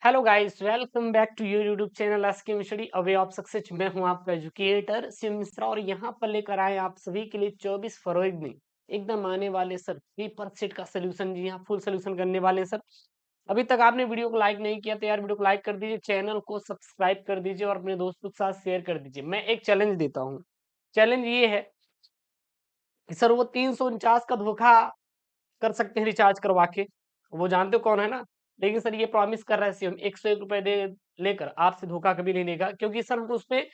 Hello guys, welcome back to your YouTube channel SK study a way of success. मैं हूं आपका educator Shiv Mishra और यहां पर लेकर आए आप सभी के लिए 24 फरवरी में एकदम आने वाले सर पेपर सेट का सोल्यूशन। जी हां, फुल सोल्यूशन करने वाले हैं सर। अभी तक आपने वीडियो को लाइक नहीं किया तो यार वीडियो को लाइक कर दीजिए, चैनल को सब्सक्राइब कर दीजिए और अपने दोस्तों के साथ शेयर कर दीजिए। मैं एक चैलेंज देता हूँ। चैलेंज ये है कि सर वो 349 का धोखा कर सकते हैं रिचार्ज करवा के। वो जानते हो कौन है ना। लेकिन सर ये प्रॉमिस कर रहा है सीएम 101 रुपए दे लेकर आपसे धोखा कभी नहीं लेगा, क्योंकि सर हमको उसमें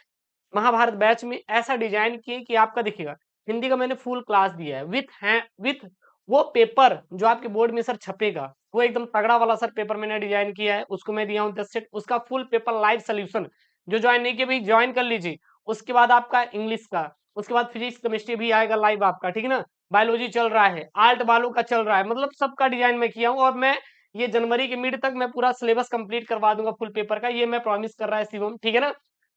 महाभारत बैच में ऐसा डिजाइन किए कि आपका देखिएगा। हिंदी का मैंने फुल क्लास दिया है विथ वो पेपर जो आपके बोर्ड में सर छपेगा, वो एकदम तगड़ा वाला सर पेपर मैंने डिजाइन किया है। उसको मैं दिया हूँ 10 सेट, उसका फुल पेपर लाइव सोल्यूशन। जो ज्वाइन नहीं किया भाई ज्वाइन कर लीजिए। उसके बाद आपका इंग्लिश का, उसके बाद फिजिक्स केमिस्ट्री भी आएगा लाइव आपका, ठीक है ना। बायोलॉजी चल रहा है, आर्ट वालों का चल रहा है, मतलब सबका डिजाइन मैं किया हूँ। और मैं ये जनवरी के मिड तक मैं पूरा सिलेबस कंप्लीट करवा दूंगा फुल पेपर का, ये मैं प्रॉमिस कर रहा है शिवम, ठीक है ना।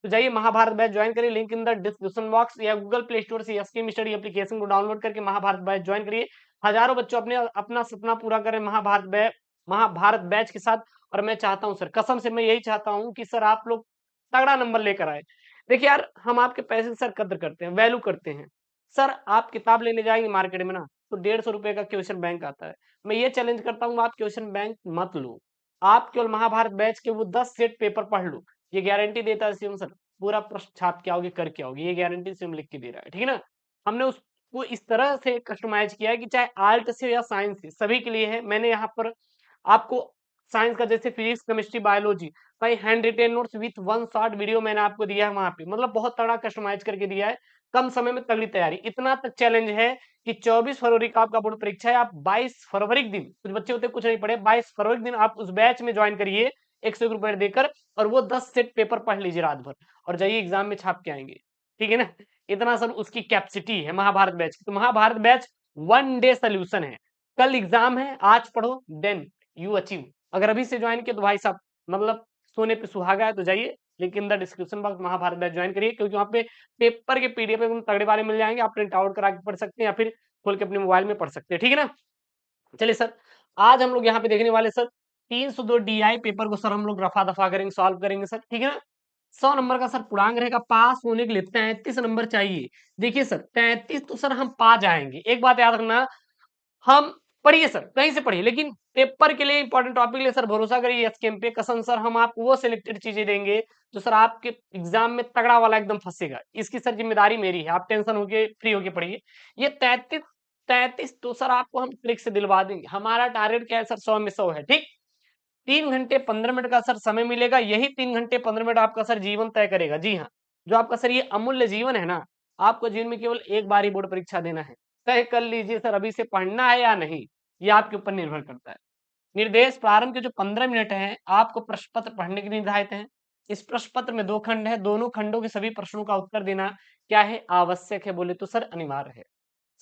तो जाइए महाभारत बैच ज्वाइन करिए, link in the description box या गूगल प्ले स्टोर से एसके स्टडी एप्लीकेशन को डाउनलोड करके महाभारत बैच ज्वाइन करिए। हजारों बच्चों अपने अपना सपना पूरा करें महाभारत बैच के साथ। और मैं चाहता हूं सर, कसम से मैं यही चाहता हूं कि सर आप लोग तगड़ा नंबर लेकर आए। देखिए यार, हम आपके पैसे की सर कद्र करते हैं, वैल्यू करते हैं। सर आप किताब लेने जाएंगे मार्केट में ना, तो 150 रुपए का क्वेश्चन बैंक आता है। मैं ये चैलेंज करता हूँ, आप क्वेश्चन बैंक मत लो। आप केवल महाभारत बैच के वो 10 सेट पेपर पढ़ लो। ये गारंटी देता है शिवम सर। पूरा प्रश्न छाप के आओगे, करके आओगे, ये गारंटी शिवम लिख के दे रहा है, ठीक है ना। हमने उसको इस तरह से कस्टमाइज किया है कि चाहे आर्ट से या साइंस से, सभी के लिए है। मैंने यहाँ पर आपको साइंस का जैसे फिजिक्स केमिस्ट्री बायोलॉजी भाई hand retain notes with one short video मैंने आपको दिया है वहां पे, मतलब बहुत तगड़ा कस्टमाइज करके दिया है। कम समय में तगड़ी तैयारी, इतना तक चैलेंज है कि 24 फरवरी का आपका बोर्ड परीक्षा है। आप 22 फरवरी के दिन, कुछ बच्चे होते कुछ नहीं पढ़े, 22 फरवरी के दिन आप उस बैच में ज्वाइन करिए 101 रुपए देकर, और वो 10 सेट पेपर पढ़ लीजिए रात भर, और जाइए एग्जाम में छाप के आएंगे, ठीक है ना। इतना सब उसकी कैपेसिटी है महाभारत बैच की। तो महाभारत बैच 1 डे सोल्यूशन है। कल एग्जाम है, आज पढ़ो, देन यू अचीव। अगर अभी से ज्वाइन किया तो भाई साहब मतलब सोने पे सुहागा है। तो जाइए link in the description box, Mahabharat batch join करिए, क्योंकि वहाँ पे पेपर के पीडीएफ एकदम तगड़े वाले मिल जाएंगे। आप प्रिंट आउट करा के पढ़ सकते हैं या फिर खोल के अपने मोबाइल में पढ़ सकते हैं, ठीक है ना। चलिए सर, आज हम लोग यहाँ पे देखने वाले सर 302 डीआई पेपर को सर हम लोग रफा दफा करेंगे, सॉल्व करेंगे सर, ठीक है ना। 100 नंबर का सर पूर्णांक रहेगा, पास होने के लिए 33 नंबर चाहिए। देखिए सर 33 तो सर हम पा जाएंगे, एक बात याद रखना। हम पढ़िए सर, कहीं से पढ़िए, लेकिन पेपर के लिए इंपॉर्टेंट टॉपिक के लिए सर भरोसा करिए एसकेएम पे। कसम सर, हम आपको वो सिलेक्टेड चीजें देंगे जो सर आपके एग्जाम में तगड़ा वाला एकदम फंसेगा। इसकी सर जिम्मेदारी मेरी है, आप टेंशन होके फ्री होके पढ़िए। ये 33 तो सर आपको हम ट्रिक से दिलवा देंगे। हमारा टारगेट क्या है सर, 100 में 100 है, ठीक। 3 घंटे 15 मिनट का सर समय मिलेगा, यही 3 घंटे 15 मिनट आपका सर जीवन तय करेगा। जी हाँ, जो आपका सर ये अमूल्य जीवन है ना, आपको जीवन में केवल एक बार ही बोर्ड परीक्षा देना है। तय कर लीजिए सर अभी से पढ़ना है या नहीं, ये आपके ऊपर निर्भर करता है। निर्देश प्रारंभ के जो 15 मिनट हैं आपको प्रश्न पत्र पढ़ने के लिए निर्धारित हैं। इस प्रश्न पत्र में 2 खंड है, दोनों खंडों के सभी प्रश्नों का उत्तर देना क्या है, आवश्यक है, बोले तो सर अनिवार्य है।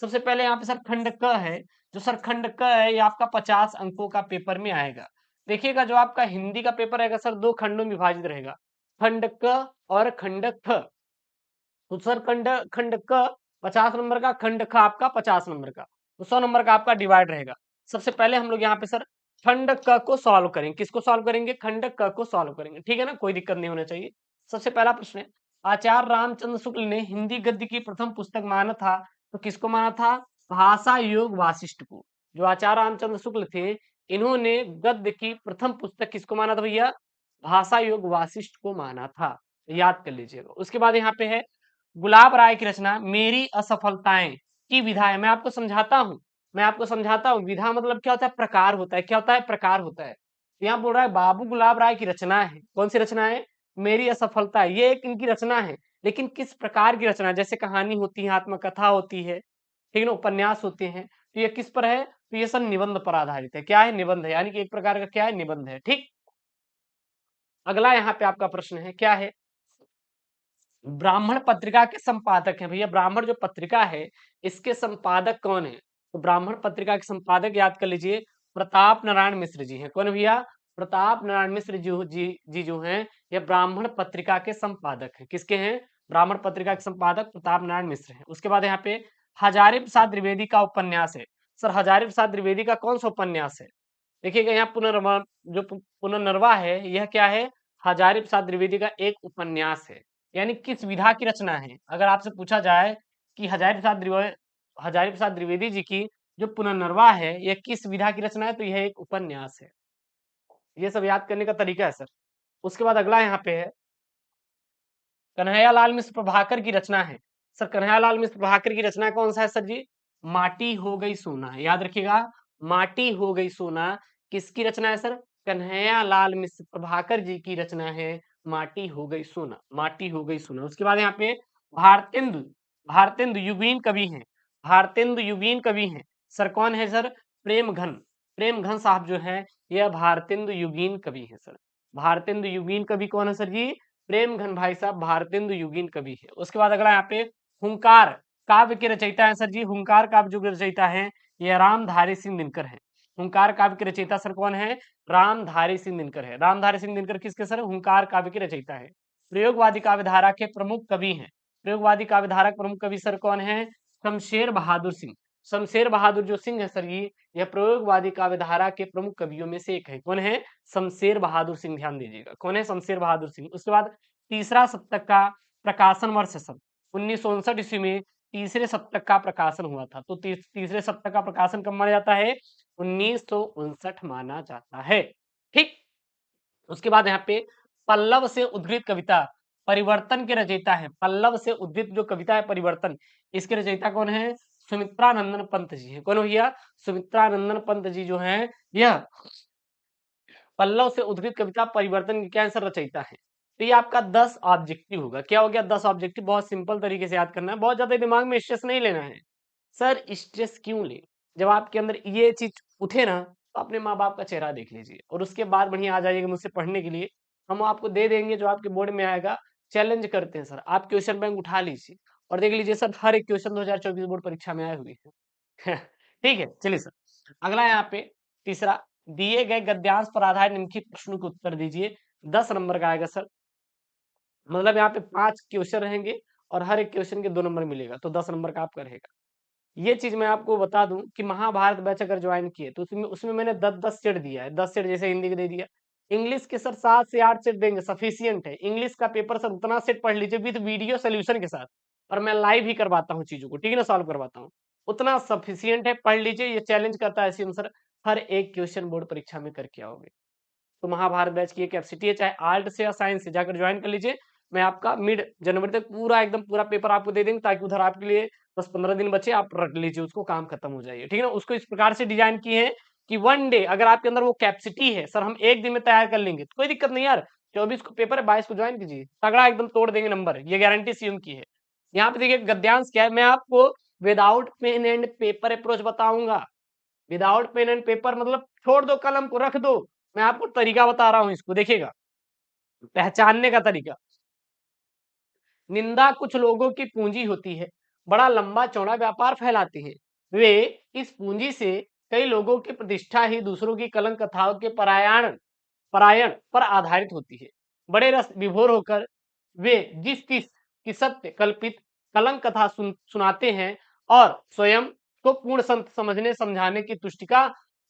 सबसे पहले यहाँ पे सर खंड क है। जो सर खंड क है ये आपका 50 अंकों का पेपर में आएगा। देखिएगा जो आपका हिंदी का पेपर रहेगा सर 2 खंडों में विभाजित रहेगा, खंड क और खंड ख। तो सर खंड खंड क 50 नंबर का, खंड ख आपका 50 नंबर का, तो 100 नंबर का आपका डिवाइड रहेगा। सबसे पहले हम लोग यहाँ पे सर खंड क को सॉल्व करेंगे। किसको सॉल्व करेंगे, खंड क को सॉल्व करेंगे, ठीक है ना, कोई दिक्कत नहीं होना चाहिए। सबसे पहला प्रश्न है, आचार्य रामचंद्र शुक्ल ने हिंदी गद्य की प्रथम पुस्तक माना था, तो किसको माना था, भाषा योग वासिष्ठ को। जो आचार्य रामचंद्र शुक्ल थे, इन्होंने गद्य की प्रथम पुस्तक किसको माना था भैया, भाषा योग वासिष्ठ को माना था, याद कर लीजिएगा। उसके बाद यहाँ पे है गुलाब राय की रचना मेरी असफलताएं की विधा है। मैं आपको समझाता हूँ विधा मतलब क्या होता है, प्रकार होता है। क्या होता है, प्रकार होता है। तो यहाँ बोल रहा है बाबू गुलाब राय की रचना है, कौन सी रचना है, मेरी असफलता, ये एक इनकी रचना है। लेकिन किस प्रकार की रचना है, जैसे कहानी होती है, आत्मकथा होती है, ठीक है ना, उपन्यास होते हैं। तो ये किस पर है, तो ये सब निबंध पर आधारित है। क्या है, निबंध है, यानी कि एक प्रकार का क्या है, निबंध है, ठीक। अगला यहाँ पे आपका प्रश्न है, क्या है, ब्राह्मण पत्रिका के संपादक हैं भैया। ब्राह्मण जो पत्रिका है इसके संपादक कौन है, तो ब्राह्मण पत्रिका के संपादक याद कर लीजिए प्रताप नारायण मिश्र जी हैं। कौन भैया, प्रताप नारायण मिश्र जी जो हैं, ये ब्राह्मण पत्रिका के संपादक हैं। किसके हैं, ब्राह्मण पत्रिका के संपादक प्रताप नारायण मिश्र हैं। उसके बाद यहाँ पे हजारी प्रसाद द्विवेदी का उपन्यास है। सर हजारी प्रसाद द्विवेदी का कौन सा उपन्यास है, देखिएगा यहाँ पुनर्वा जो पुनर्नरवा है यह क्या है, हजारी प्रसाद द्विवेदी का एक उपन्यास है। यानी किस विधा की रचना है, अगर आपसे पूछा जाए कि हजारी प्रसाद द्विवेदी जी की जो पुनर्नरवा है यह किस विधा की रचना है, तो यह एक उपन्यास है। ये सब याद करने का तरीका है सर। उसके बाद अगला यहाँ पे है कन्हैयालाल मिश्र प्रभाकर की रचना है। सर कन्हैयालाल मिश्र प्रभाकर की रचना कौन सा है सर जी, माटी हो गई सोना, याद रखिएगा, माटी हो गई सोना किसकी रचना है सर, कन्हैयालाल मिश्र प्रभाकर जी की रचना है, माटी हो गई सोना, माटी हो गई सोना। उसके बाद यहाँ पे भारतेंदु, भारतेंदु युगीन कवि हैं, भारतेंदु युगीन कवि हैं सर, कौन है सर, प्रेम घन, प्रेम घन साहब जो है यह भारतेंदु युगीन कवि है सर। भारतेंदु युगीन कवि कौन है सर जी, प्रेम घन भाई साहब भारतेंदु युगीन कवि है। उसके बाद अगला यहाँ पे हुंकार काव्य के रचयिता है सर जी, हुंकार काव्य जो रचयिता है ये रामधारी सिंह दिनकर है। हुंकार काव्य के रचयिता सर कौन है, रामधारी सिंह दिनकर है। रामधारी सिंह दिनकर किसके सर, हुंकार काव्य के रचयिता है। प्रयोगवादी काव्य धारा के प्रमुख कवि हैं, प्रयोगवादी काव्य धारा के प्रमुख कवि सर कौन है, शमशेर बहादुर सिंह। शमशेर बहादुर जो सिंह है सर ये, यह प्रयोगवादी काव्य धारा के प्रमुख कवियों में से एक है। कौन है, शमशेर बहादुर सिंह, ध्यान दीजिएगा कौन है, शमशेर बहादुर सिंह। उसके बाद तीसरा सप्तक का प्रकाशन वर्ष है सर, 1959 ईस्वी में तीसरे सप्तक का प्रकाशन हुआ था। तो तीसरे सप्तक का प्रकाशन कब माना जाता है, 1959 माना जाता है। ठीक, उसके बाद यहाँ पे पल्लव से उद्धृत कविता परिवर्तन के रचयिता है, पल्लव से उद्धृत जो कविता है परिवर्तन, इसके रचयिता कौन है, सुमित्रानंदन पंत जी है। कौन भैया, सुमित्रानंदन पंत जी जो है यह पल्लव से उद्धृत कविता परिवर्तन के क्या आंसर रचयिता है। तो ये आपका 10 ऑब्जेक्टिव होगा। क्या हो गया, 10 ऑब्जेक्टिव, बहुत सिंपल तरीके से याद करना है, बहुत ज्यादा दिमाग में स्ट्रेस नहीं लेना है। सर स्ट्रेस क्यों ले, जब आपके अंदर ये चीज उठे ना तो अपने माँ बाप का चेहरा देख लीजिए और उसके बाद बढ़िया आ जाइएगा मुझसे पढ़ने के लिए। हम आपको दे देंगे जो आपके बोर्ड में आएगा। चैलेंज करते हैं सर, आप क्वेश्चन बैंक उठा लीजिए और देख लीजिए सर हर एक क्वेश्चन 2024 बोर्ड परीक्षा में आए हुए हैं। ठीक है, चलिए सर अगला यहाँ पे तीसरा, दिए गए गद्यांश पर आधारित निम्नलिखित प्रश्नों के उत्तर दीजिए। 10 नंबर का आएगा सर, मतलब यहाँ पे 5 क्वेश्चन रहेंगे और हर एक क्वेश्चन के 2 नंबर मिलेगा, तो 10 नंबर का आपका रहेगा। ये चीज मैं आपको बता दूं कि महाभारत बैच अगर ज्वाइन किए तो उसमें उसमें मैंने 10-10 सेट दिया है, 10 सेट जैसे हिंदी के दे दिया। इंग्लिश के सर 7 से 8 सेट देंगे, सफिशियंट है। इंग्लिश का पेपर सर उतना सेट पढ़ लीजिए विद वीडियो सोल्यूशन के साथ, और मैं लाइव ही करवाता हूँ चीजों को, ठीक है ना, सॉल्व करवाता हूँ। उतना सफिशियंट है, पढ़ लीजिए। ये चैलेंज करता है सीएम सर, हर एक क्वेश्चन बोर्ड परीक्षा में करके आओगे। तो महाभारत बैच की एक कैपेसिटी है, चाहे आर्ट से या साइंस से, जाकर ज्वाइन कर लीजिए। मैं आपका मिड जनवरी तक पूरा एकदम पूरा पेपर आपको दे देंगे, ताकि उधर आपके लिए 10-15 दिन बचे, आप रख लीजिए उसको, काम खत्म हो जाइए, ठीक है ना। उसको इस प्रकार से डिजाइन किए हैं कि वन डे अगर आपके अंदर वो कैपेसिटी है सर, हम एक दिन में तैयार कर लेंगे, तो कोई दिक्कत नहीं यार। 24 को पेपर है, 22 को ज्वाइन कीजिए, तगड़ा एकदम तोड़ देंगे नंबर, ये गारंटी सीएम की है। यहाँ पे देखिए गद्यांश क्या है, मैं आपको without pen and paper approach बताऊंगा। विदाउट पेन एंड पेपर मतलब छोड़ दो कलम को, रख दो, मैं आपको तरीका बता रहा हूं, इसको देखिएगा, पहचानने का तरीका। निंदा कुछ लोगों की पूंजी होती है, बड़ा लंबा चौड़ा व्यापार फैलाती है। वे इस पूंजी से कई लोगों की प्रतिष्ठा ही दूसरों की कलंक कथाओं के परायण परायण पर आधारित होती है। बड़े रस विभोर होकर वे जिस किस की सत्य कल्पित कलंक कथा सुनाते हैं और स्वयं को पूर्ण संत समझने समझाने की तुष्टि का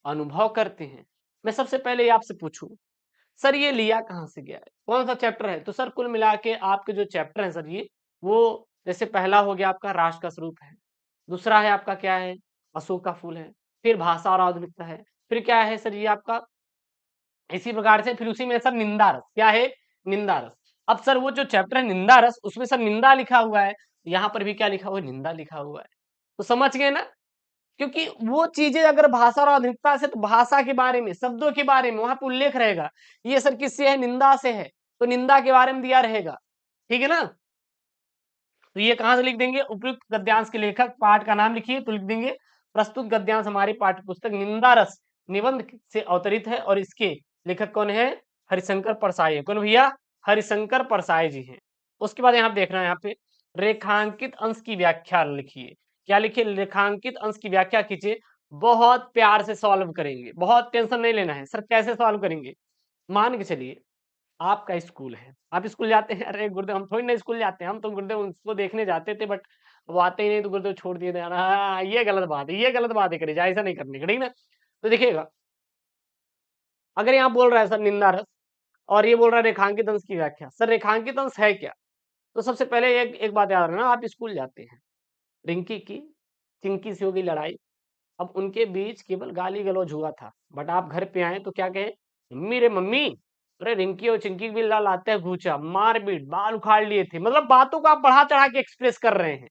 अनुभव करते हैं। मैं सबसे पहले आपसे पूछूं, सर ये लिया कहाँ से गया है, कौन सा चैप्टर है, तो सर कुल मिला के आपके जो चैप्टर है सर ये, वो जैसे पहला हो गया आपका राष्ट्र का स्वरूप है, दूसरा है आपका क्या है, अशोक का फूल है, फिर भाषा और आधुनिकता है, फिर क्या है सर ये आपका, इसी प्रकार से फिर उसी में सर निंदा रस, क्या है, निंदा रस। अब सर वो जो चैप्टर है निंदा रस, उसमें सर निंदा लिखा हुआ है, यहाँ पर भी क्या लिखा हुआ है, निंदा लिखा हुआ है। तो समझ गए ना, क्योंकि वो चीजें अगर भाषा और आधुनिकता से, तो भाषा के बारे में, शब्दों के बारे में वहां पर उल्लेख रहेगा। ये सर किससे है, निंदा से है, तो निंदा के बारे में दिया रहेगा, ठीक है ना। तो ये कहां से लिख देंगे, उपयुक्त गद्यांश के लेखक पाठ का नाम लिखिए, तो लिख देंगे प्रस्तुत गद्यांश हमारी पाठ्य पुस्तक निंदा रस निबंध से अवतरित है, और इसके लेखक कौन है, हरिशंकर परसाई है। कौन भैया, हरिशंकर परसाई जी हैं। उसके बाद यहाँ देखना है, यहाँ पे रेखांकित अंश की व्याख्या लिखिए, क्या लिखिए, रेखांकित अंश की व्याख्या कीजिए। बहुत प्यार से सॉल्व करेंगे, बहुत टेंशन नहीं लेना है। सर कैसे सॉल्व करेंगे, मान के चलिए आपका स्कूल है, आप स्कूल जाते हैं, अरे गुरुदेव हम थोड़ी ना स्कूल जाते हैं, हम तो गुरुदेव उसको देखने जाते थे, बट वो आते ही नहीं, तो गुरुदेव छोड़ दिए थे। हाँ ये गलत बात है, ये गलत बात है, करी जाए, ऐसा नहीं करने का, ठीक ना। तो देखिएगा अगर यहाँ बोल रहा है सर निंदा रस और ये बोल रहा है रेखांकित अंश की व्याख्या, सर रेखांकित अंश है क्या? तो सबसे पहले एक बात याद रखना, आप स्कूल जाते हैं, रिंकी की चिंकी से हो गई लड़ाई, अब उनके बीच केवल गाली गलौज हुआ था, बट आप घर पे आए तो क्या कहे, मम्मी रे मम्मी, अरे रिंकी और चिंकी भी लाते हैं घूचा, मारपीट, बाल उखाड़ लिए थे, मतलब बातों को आप बढ़ा चढ़ा के एक्सप्रेस कर रहे हैं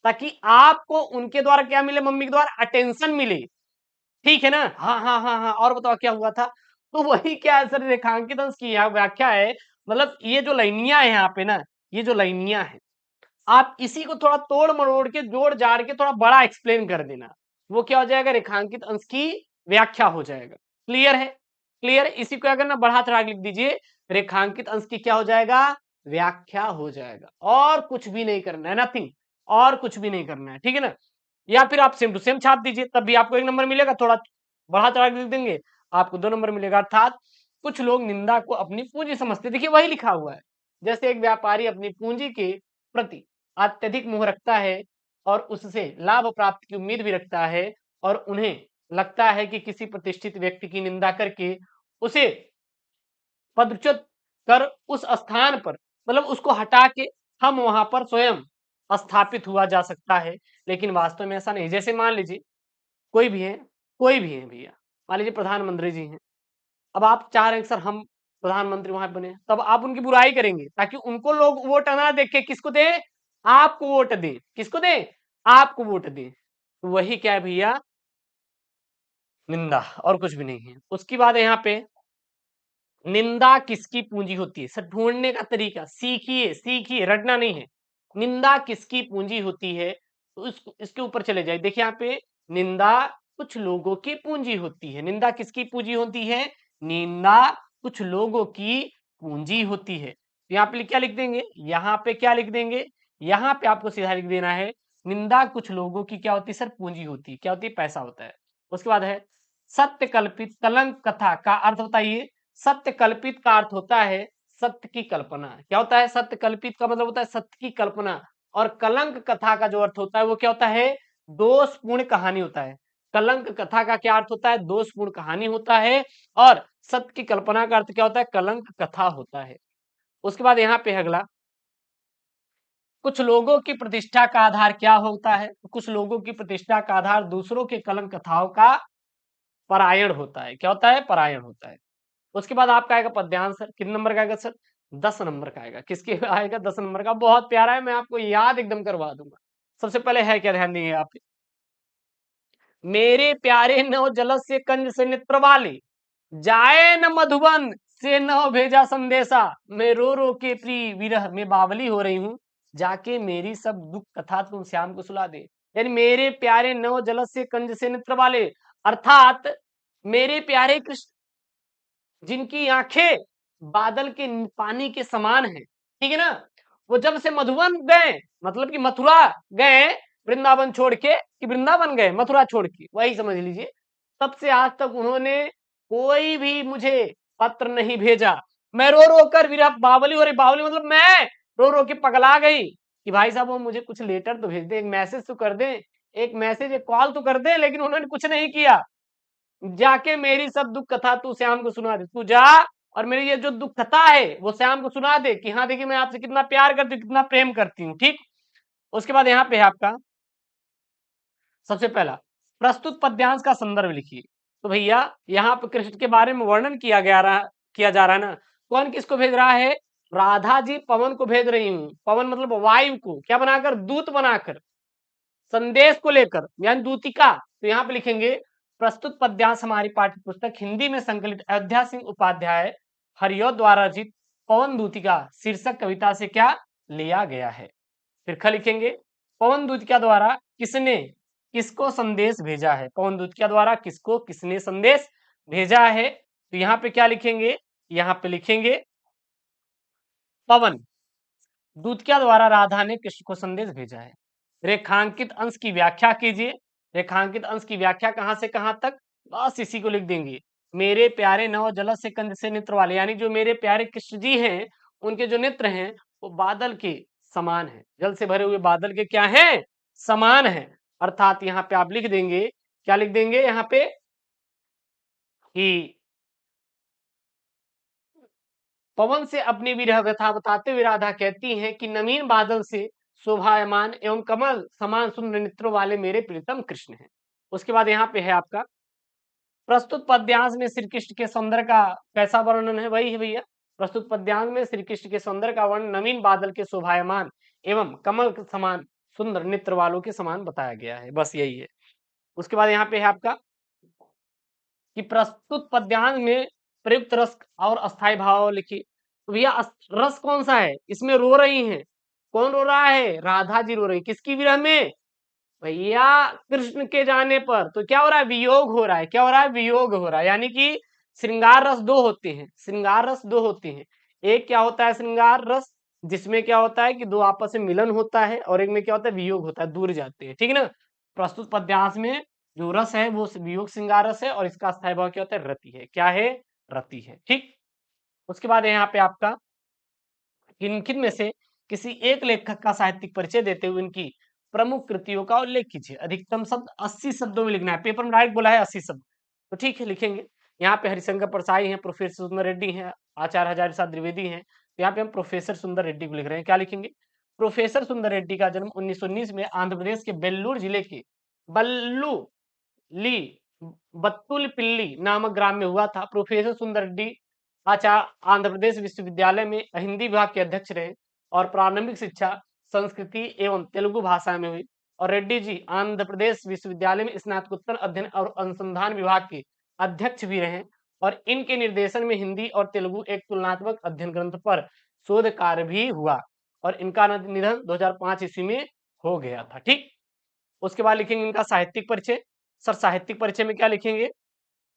ताकि आपको उनके द्वारा क्या मिले, मम्मी के द्वारा अटेंशन मिले, ठीक है ना? हाँ हाँ हाँ हाँ, और बताओ क्या हुआ था? तो वही क्या है सर, रेखांकित अंश की यहाँ व्याख्या है, मतलब ये जो लाइनियां है यहाँ पे ना, ये जो लाइनियां है, आप इसी को थोड़ा तोड़ मरोड़ के जोड़ जाड़ के थोड़ा बड़ा एक्सप्लेन कर देना, वो क्या हो जाएगा, रेखांकित अंश की व्याख्या हो जाएगा। क्लियर है? क्लियर है? इसी को अगर ना बढ़ा चढ़ा के लिख दीजिए, रेखांकित अंश की क्या हो जाएगा, व्याख्या हो जाएगा, और कुछ भी नहीं करना है, नथिंग, और कुछ भी नहीं करना है, ठीक है ना? या फिर आप सेम टू सेम छाप दीजिए, तब भी आपको 1 नंबर मिलेगा, थोड़ा बढ़ा चढ़ा के लिख देंगे आपको 2 नंबर मिलेगा। अर्थात कुछ लोग निंदा को अपनी पूंजी समझते, देखिए वही लिखा हुआ है, जैसे एक व्यापारी अपनी पूंजी के प्रति अत्यधिक मोह रखता है और उससे लाभ प्राप्ति की उम्मीद भी रखता है, और उन्हें लगता है कि किसी प्रतिष्ठित व्यक्ति की निंदा करके उसे पदच्युत कर उस स्थान पर, मतलब उसको हटा के हम वहां पर स्वयं स्थापित हुआ जा सकता है, लेकिन वास्तव में ऐसा नहीं। जैसे मान लीजिए कोई भी है, कोई भी है भैया, मान लीजिए प्रधानमंत्री जी हैं, अब आप चाह रहे हैं कि सर हम प्रधानमंत्री वहां बने, तब आप उनकी बुराई करेंगे ताकि उनको लोग वोट ना देख के किसको दे, आपको वोट दे, किसको दे, आपको वोट दे। तो वही क्या है भैया, निंदा, और कुछ भी नहीं है। उसकी बात है यहाँ पे, निंदा किसकी पूंजी होती है, सर ढूंढने का तरीका सीखिए, सीखिए, रटना नहीं है। निंदा किसकी पूंजी होती है, तो इसके ऊपर चले जाए, देखिए यहाँ पे, निंदा कुछ लोगों की पूंजी होती है। निंदा किसकी पूंजी होती है, निंदा कुछ लोगों की पूंजी होती है। तो यहाँ पे क्या लिख देंगे, यहाँ पे क्या लिख देंगे, यहाँ पे आपको सीधा लिख देना है, निंदा कुछ लोगों की क्या होती है सर, पूंजी होती है। क्या होती है, पैसा होता है। उसके बाद है सत्य कल्पित कलंक कथा का अर्थ बताइए। सत्य कल्पित का अर्थ होता है सत्य की कल्पना। क्या होता है, सत्य कल्पित का मतलब होता है सत्य की कल्पना, और कलंक कथा का जो अर्थ होता है वो क्या होता है, दोषपूर्ण कहानी होता है। कलंक कथा का क्या अर्थ होता है, दोषपूर्ण कहानी होता है, और सत्य की कल्पना का अर्थ क्या होता है, कलंक कथा होता है। उसके बाद यहाँ पे अगला, कुछ लोगों की प्रतिष्ठा का आधार क्या होता है, कुछ लोगों की प्रतिष्ठा का आधार दूसरों के कलंक कथाओं का परायण होता है। क्या होता है, परायण होता है। उसके बाद आपका आएगा पद्यांश, सर कितने नंबर का आएगा सर, 10 नंबर का आएगा। किसके आएगा, 10 नंबर का, बहुत प्यारा है, मैं आपको याद एकदम करवा दूंगा। सबसे पहले है क्या, ध्यान देंगे आप, मेरे प्यारे नव जलस से कंज से नेत्र वाले, जाए न मधुबन से न भेजा संदेशा, मैं रो रो के प्रिय विरह में बावली हो रही हूँ, जाके मेरी सब दुख कथा तुम श्याम को सुला दे। यानी मेरे प्यारे नव जलस से कंज से नेत्र वाले, अर्थात मेरे प्यारे कृष्ण जिनकी आंखें बादल के पानी के समान है, ठीक है ना, वो जब से मधुबन गए, मतलब कि मथुरा गए, वृंदावन छोड़ के, कि वृंदावन गए मथुरा छोड़ के, वही समझ लीजिए, तब से आज तक उन्होंने कोई भी मुझे पत्र नहीं भेजा। मैं रो रो कर विरह बावली हो रही, बावली मतलब मैं रो रो के पगला गई कि भाई साहब वो मुझे कुछ लेटर तो भेज दे, एक मैसेज तो कर दे, एक मैसेज एक कॉल तो कर दे, लेकिन उन्होंने कुछ नहीं किया। जाके मेरी सब दुख कथा तू श्याम को सुना दे, तू जा और मेरी ये जो दुख कथा है वो श्याम को सुना दे कि हाँ देखिए मैं आपसे कितना प्यार करती हूँ, कितना प्रेम करती हूँ, ठीक। उसके बाद यहाँ पे है आपका, सबसे पहला, प्रस्तुत पद्यांश का संदर्भ लिखिए। तो भैया यहाँ पे कृष्ण के बारे में वर्णन किया जा रहा है ना, कौन किसको भेज रहा है, राधा जी पवन को भेज रही हूँ, पवन मतलब वायु को, क्या बनाकर, दूत बनाकर, संदेश को लेकर, यानी दूतिका। तो यहाँ पे लिखेंगे, प्रस्तुत पद्यांश हमारी पाठ्य पुस्तक हिंदी में संकलित अयोध्या सिंह उपाध्याय हरियो द्वारा रचित पवन दूतिका शीर्षक कविता से क्या लिया गया है। फिर ख लिखेंगे, पवन दूतिका द्वारा किसने किसको संदेश भेजा है, पवन दूतिका द्वारा किसको किसने संदेश भेजा है। तो यहाँ पे क्या लिखेंगे, यहाँ पे लिखेंगे पवन दूतिया द्वारा राधा ने कृष्ण को संदेश भेजा है। रेखांकित अंश की व्याख्या कीजिए। रेखांकित अंश की व्याख्या कहां से कहां तक, बस इसी को लिख देंगे, मेरे प्यारे नव जल से कंज से नेत्र वाले, यानी जो मेरे प्यारे कृष्ण जी हैं उनके जो नेत्र हैं वो बादल के समान है, जल से भरे हुए बादल के क्या है, समान है। अर्थात यहाँ पे आप लिख देंगे, क्या लिख देंगे यहाँ पे कि पवन से अपनी विरह व्यथा बताते हुए राधा कहती हैं कि नवीन बादल से शोभायमान एवं कमल समान सुंदर नेत्रों वाले मेरे प्रीतम कृष्ण हैं। उसके बाद यहाँ पे है आपका प्रस्तुत पद्यांश में श्री कृष्ण के सौंदर्य का कैसा वर्णन है, वही है भैया। प्रस्तुत पद्यांश में श्री कृष्ण के सौंदर्य का वर्णन नवीन बादल के शोभायमान एवं कमल के समान सुंदर नेत्र वालों के समान बताया गया है, बस यही है। उसके बाद यहाँ पे है आपका कि प्रस्तुत पद्यांश में प्रयुक्त रस और अस्थाई भाव लिखिए। तो भैया रस कौन सा है, इसमें रो रही हैं, कौन रो रहा है, राधा जी रो रही, किसकी विरह में, भैया कृष्ण के जाने पर। तो क्या हो रहा है, वियोग हो रहा है, क्या हो रहा है, वियोग हो रहा है। यानी कि श्रृंगार रस दो होते हैं, श्रृंगार रस दो होते हैं। एक क्या होता है श्रृंगार रस, जिसमें क्या होता है कि दो आपस में मिलन होता है, और एक में क्या होता है वियोग होता है, दूर जाते हैं, ठीक है ना। प्रस्तुत पद्यांश में जो रस है वो वियोग श्रृंगार रस है, और इसका स्थायी भाव क्या होता है, रति है। क्या है, रति है, ठीक। उसके बाद यहाँ पे आपका किन में से किसी एक लेखक का साहित्यिक परिचय देते हुए उनकी प्रमुख कृतियों का उल्लेख कीजिए। अधिकतम शब्द 80 शब्दों में लिखना है, पेपर में डायरेक्ट बोला है 80 शब्द, तो ठीक है लिखेंगे। यहाँ पे हरिशंकर परसाई हैं, प्रोफेसर सुंदर रेड्डी हैं, आचार्य हजारी प्रसाद द्विवेदी हैं। तो यहाँ पे हम प्रोफेसर सुंदर रेड्डी को लिख रहे हैं, क्या लिखेंगे, प्रोफेसर सुंदर रेड्डी का जन्म 1919 में आंध्र प्रदेश के बेल्लूर जिले के बल्लू ली बत्तुलपिल्ली नामक ग्राम में हुआ था। प्रोफेसर सुंदर रेड्डी आंध्र प्रदेश विश्वविद्यालय में हिंदी विभाग के अध्यक्ष रहे, और प्रारंभिक शिक्षा संस्कृति एवं तेलुगु भाषा में हुई। और रेड्डी जी आंध्र प्रदेश विश्वविद्यालय में स्नातकोत्तर अध्ययन और अनुसंधान विभाग के अध्यक्ष भी रहे, और इनके निर्देशन में हिंदी और तेलुगु एक तुलनात्मक अध्ययन ग्रंथ पर शोध कार्य भी हुआ, और इनका निधन 2005 ईस्वी में हो गया था, ठीक। उसके बाद लिखेंगे इनका साहित्यिक परिचय। सर साहित्यिक परिचय में क्या लिखेंगे,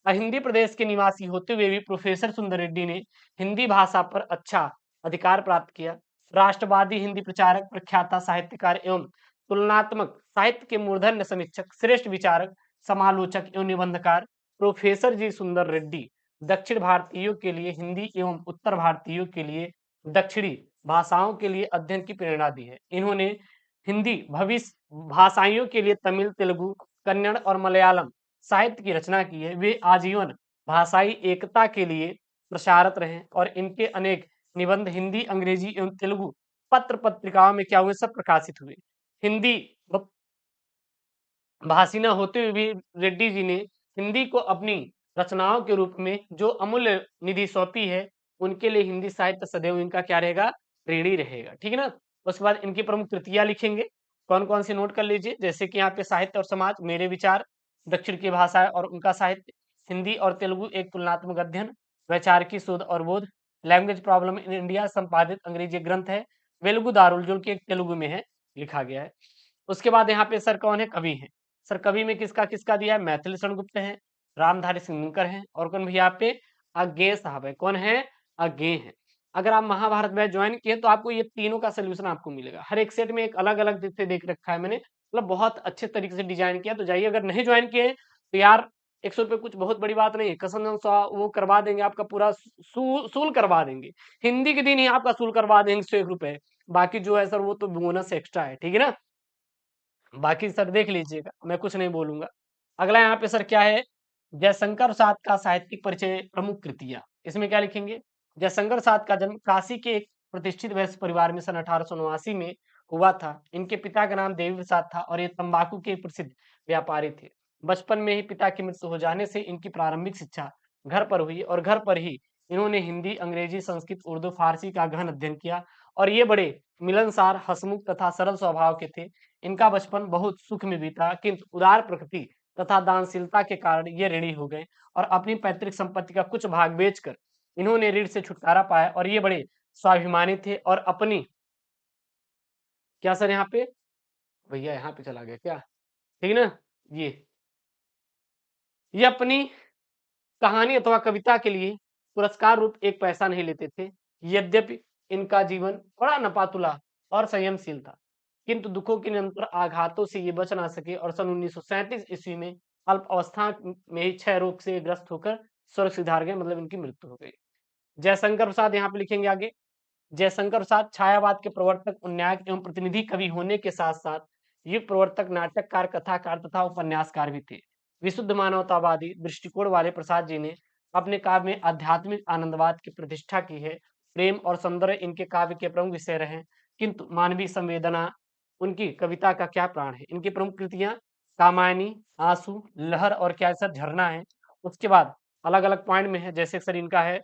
हिंदी प्रदेश के निवासी होते हुए भी प्रोफेसर सुंदर रेड्डी ने हिंदी भाषा पर अच्छा अधिकार प्राप्त किया। राष्ट्रवादी हिंदी प्रचारक, प्रख्याता साहित्यकार एवं तुलनात्मक साहित्य के मूर्धन्य समीक्षक, श्रेष्ठ विचारक, समालोचक एवं निबंधकार प्रोफेसर जी सुंदर रेड्डी दक्षिण भारतीयों के लिए हिंदी एवं उत्तर भारतीयों के लिए दक्षिणी भाषाओं के लिए अध्ययन की प्रेरणा दी है। इन्होंने हिंदी भविष्य भाषाइयों के लिए तमिल, तेलुगु, कन्नड़ और मलयालम साहित्य की रचना की है। वे आजीवन भाषाई एकता के लिए प्रसारत रहे, और इनके अनेक निबंध हिंदी, अंग्रेजी एवं तेलुगु पत्र पत्रिकाओं में क्या हुए, सब प्रकाशित हुए। हिंदी भाषी न होते हुए भी रेड्डी जी ने हिंदी को अपनी रचनाओं के रूप में जो अमूल्य निधि सौंपी है, उनके लिए हिंदी साहित्य सदैव इनका क्या रहेगा, ऋणी रहेगा, ठीक है ना। उसके बाद इनकी प्रमुख कृतियां लिखेंगे, कौन कौन सी नोट कर लीजिए। जैसे कि यहाँ पे साहित्य और समाज, मेरे विचार, दक्षिण की भाषा और उनका साहित्य, हिंदी और तेलुगु एक तुलनात्मक अध्ययन, वैचारिकी शोध और बोध, लैंग्वेज प्रॉब्लम इन इंडिया संपादित अंग्रेजी ग्रंथ है, वेलुगु दारुल जो कि एक तेलुगु में है, लिखा गया है। उसके बाद यहाँ पे सर कौन है, कवि है। सर कवि में किसका किसका दिया है, मैथिली शरण गुप्त है, रामधारी सिंह है, और कौन भैया पे अज्ञे साहब है, कौन है, अज्ञे है। अगर आप महाभारत बैच ज्वाइन किए तो आपको ये तीनों का सोल्यूशन आपको मिलेगा, हर एक सेट में एक अलग अलग से देख रखा है मैंने, मतलब बहुत अच्छे तरीके से डिजाइन किया। तो जाइए, अगर नहीं ज्वाइन किए तो यार 100 रुपये कुछ बहुत बड़ी बात नहीं है, कसम से वो करवा देंगे, आपका पूरा सूल करवा देंगे, हिंदी के दिन ही आपका सूल करवा देंगे 101 रुपए। बाकी जो है सर वो तो बोनस एक्स्ट्रा है, ठीक है ना। बाकी सर देख लीजिएगा, मैं कुछ नहीं बोलूंगा। अगला यहाँ पे सर क्या है, जयशंकर प्रसाद का साहित्यिक परिचय, प्रमुख कृतियां। इसमें क्या लिखेंगे, जयशंकर प्रसाद का जन्म काशी के एक प्रतिष्ठित वैश्य परिवार में सन 1889 में हुआ था। इनके पिता का नाम देवी प्रसाद था, और ये तंबाकू के प्रसिद्ध व्यापारी थे। बचपन में ही पिता की मृत्यु हो जाने से इनकी प्रारंभिक शिक्षा घर पर हुई, और घर पर ही इन्होंने हिंदी, अंग्रेजी, संस्कृत, उर्दू, फारसी का गहन अध्ययन किया, और ये बड़े मिलनसार, हसमुख तथा सरल स्वभाव के थे। इनका बचपन बहुत सुख में बीता, किंतु उदार प्रकृति तथा दानशीलता के कारण ये ऋणी हो गए, और अपनी पैतृक संपत्ति का कुछ भाग बेचकर इन्होंने ऋण से छुटकारा पाया। और ये बड़े स्वाभिमानी थे, और अपनी क्या सर यहाँ पे, भैया यहाँ पे चला गया क्या, ठीक है ना। ये अपनी कहानी अथवा कविता के लिए पुरस्कार रूप एक पैसा नहीं लेते थे। यद्यपि इनका जीवन बड़ा नपातुला और संयमशील था, किंतु दुखों के निरंतर आघातों से ये बच ना सके, और सन 1937 ईस्वी में अल्प अवस्था में ही क्षय रोग से ग्रस्त होकर स्वर्ग सिधार गए, मतलब इनकी मृत्यु हो गई। जयशंकर प्रसाद यहाँ पे लिखेंगे आगे, जयशंकर प्रसाद छायावाद के प्रवर्तक, उन्नायक एवं प्रतिनिधि कवि होने के साथ साथ युग प्रवर्तक, नाटककार, कथाकार तथा उपन्यासकार भी थे। विशुद्ध मानवतावादी दृष्टिकोण वाले प्रसाद जी ने अपने काव्य में आध्यात्मिक आनंदवाद की प्रतिष्ठा की है, प्रेम और सौंदर्य इनके काव्य के प्रमुख विषय रहे, किंतु मानवीय संवेदना उनकी कविता का क्या प्राण है। इनकी प्रमुख कृतियां कामायनी, आंसू, लहर और क्या है सर, झरना है। उसके बाद अलग अलग पॉइंट में है, जैसे सर इनका है